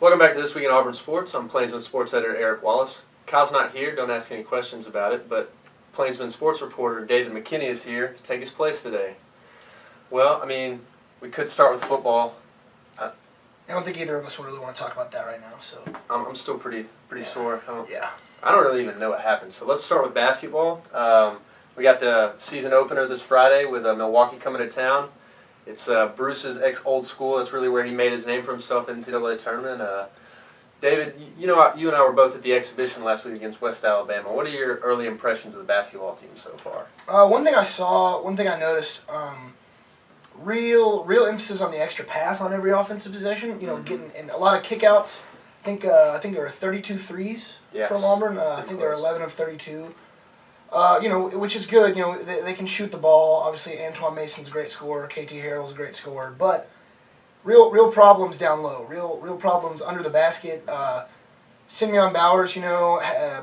Welcome back to This Week in Auburn Sports. I'm Plainsman sports editor Eric Wallace. Kyle's not here. Don't ask any questions about it, but Plainsman sports reporter David McKinney is here to take his place today. Well, we could start with football. I don't think either of us really want to talk about that right now. So I'm still pretty sore. I don't really even know what happened. So let's start with basketball. We got the season opener this Friday with Milwaukee coming to town. It's Bruce's ex-old school. That's really where he made his name for himself in the NCAA tournament. David, you and I were both at the exhibition last week against West Alabama. What are your early impressions of the basketball team so far? One thing I noticed, real emphasis on the extra pass on every offensive possession. Getting in a lot of kickouts. I think there were 32 threes from Auburn. I think there were 11 of 32. Which is good. They can shoot the ball. Obviously, Antoine Mason's a great scorer. KT Harrell's a great scorer. But real problems down low. Real problems under the basket. Simeon Bowers,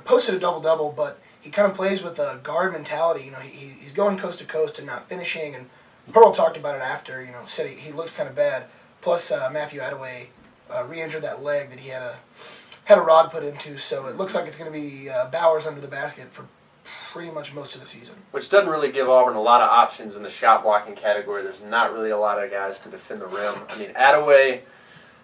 posted a double-double, but he kind of plays with a guard mentality. He's going coast to coast and not finishing. And Pearl talked about it after. Said he looked kind of bad. Plus, Matthew Attaway re-injured that leg that he had a rod put into. So it looks like it's going to be Bowers under the basket for pretty much most of the season. Which doesn't really give Auburn a lot of options in the shot blocking category. There's not really a lot of guys to defend the rim. Attaway,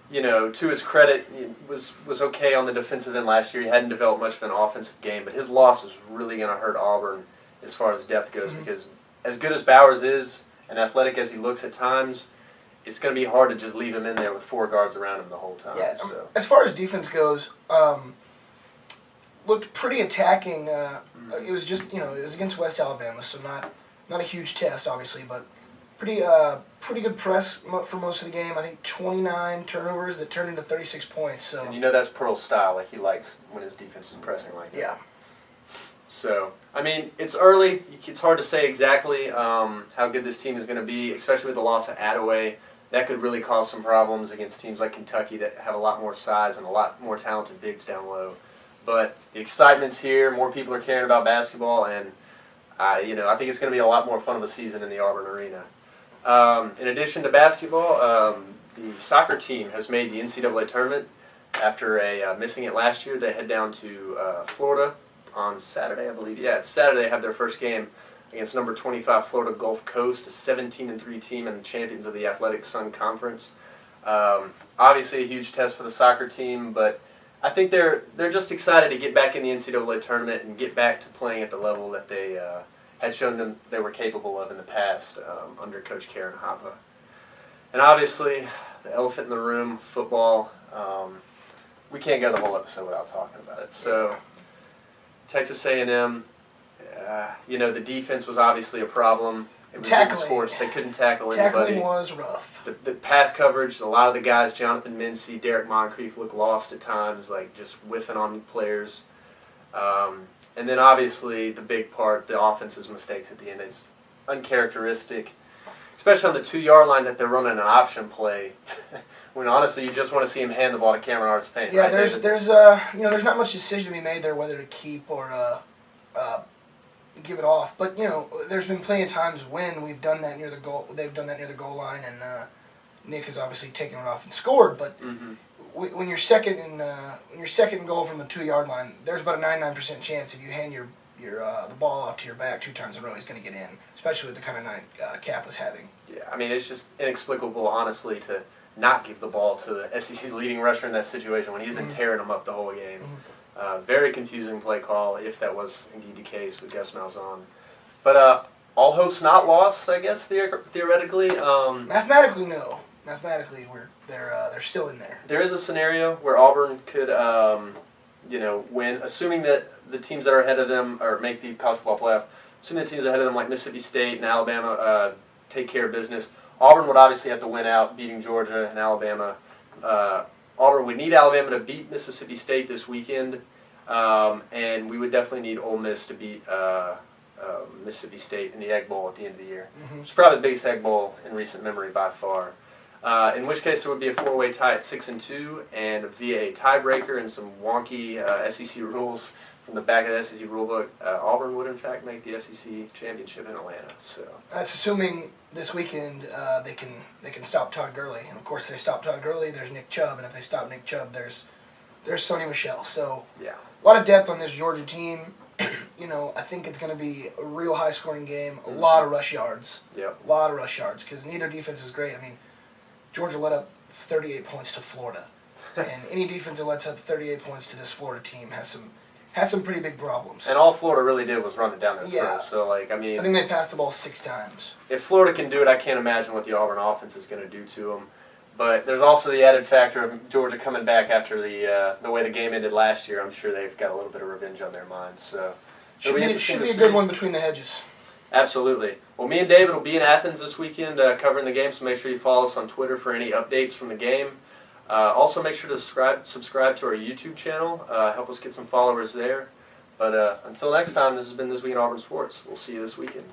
to his credit, was okay on the defensive end last year. He hadn't developed much of an offensive game, but his loss is really going to hurt Auburn as far as depth goes because as good as Bowers is and athletic as he looks at times, it's going to be hard to just leave him in there with four guards around him the whole time. Yeah, as far as defense goes, looked pretty attacking. It was just it was against West Alabama, so not a huge test, obviously, but pretty good press for most of the game. I think 29 turnovers that turned into 36 points. So and that's Pearl's style. Like he likes when his defense is pressing like that. Yeah. So it's early. It's hard to say exactly how good this team is going to be, especially with the loss of Attaway. That could really cause some problems against teams like Kentucky that have a lot more size and a lot more talented bigs down low. But the excitement's here. More people are caring about basketball, and I think it's going to be a lot more fun of a season in the Auburn arena. In addition to basketball, the soccer team has made the NCAA tournament after missing it last year. They head down to Florida on Saturday, I believe. Yeah, it's Saturday. They have their first game against number 25 Florida Gulf Coast, a 17-3 team and the champions of the Athletic Sun Conference. Obviously, a huge test for the soccer team, but I think they're just excited to get back in the NCAA tournament and get back to playing at the level that they had shown them they were capable of in the past under Coach Karen Hoppa. And obviously, the elephant in the room, football. We can't go the whole episode without talking about it. So, Texas A&M, the defense was obviously a problem. It was tackling. Scorched. They couldn't tackle anybody. Tackling was rough. The pass coverage, a lot of the guys, Jonathan Mincy, Derek Moncrief, look lost at times, like just whiffing on players. And then obviously the big part, the offense's mistakes at the end. It's uncharacteristic, especially on the 2-yard line that they're running an option play. When honestly you just want to see him hand the ball to Cameron Arts-Payne. Yeah, right? there's not much decision to be made there whether to keep or give it off. But there's been plenty of times when we've done that near the goal. They've done that near the goal line, and Nick has obviously taken it off and scored. But when you're second and goal from the 2-yard line, there's about a 99% chance if you hand the ball off to your back 2 times in a row, he's going to get in. Especially with the kind of night Cap was having. Yeah, it's just inexplicable, honestly, to not give the ball to the SEC's leading rusher in that situation when he's been tearing them up the whole game. Very confusing play call, if that was indeed the case with Gus Malzahn. But all hope's not lost, I guess, theoretically. Mathematically, no. Mathematically, they're still in there. There is a scenario where Auburn could, win, assuming that the teams that are ahead of them or make the college football playoff. Assuming the teams ahead of them, like Mississippi State and Alabama, take care of business. Auburn would obviously have to win out, beating Georgia and Alabama. Auburn would need Alabama to beat Mississippi State this weekend, and we would definitely need Ole Miss to beat Mississippi State in the Egg Bowl at the end of the year. It's probably the biggest Egg Bowl in recent memory by far. In which case there would be a 4-way tie at 6-2, and via a tiebreaker and some wonky SEC rules from the back of the SEC rulebook, Auburn would in fact make the SEC championship in Atlanta. So that's assuming this weekend they can stop Todd Gurley, and of course if they stop Todd Gurley, there's Nick Chubb, and if they stop Nick Chubb, there's Sony Michel. So yeah, a lot of depth on this Georgia team. I think it's going to be a real high-scoring game. A lot of rush yards. Yep. A lot of rush yards because neither defense is great. I mean, Georgia let up 38 points to Florida, and any defense that lets up 38 points to this Florida team has some pretty big problems. And all Florida really did was run it down their Yeah. throat. So, I think they passed the ball 6 times. If Florida can do it, I can't imagine what the Auburn offense is going to do to them. But there's also the added factor of Georgia coming back after the way the game ended last year. I'm sure they've got a little bit of revenge on their minds. So should be a good one between the hedges. Absolutely. Well, me and David will be in Athens this weekend covering the game, so make sure you follow us on Twitter for any updates from the game. Also, make sure to subscribe to our YouTube channel. Help us get some followers there. But until next time, this has been This Week in Auburn Sports. We'll see you this weekend.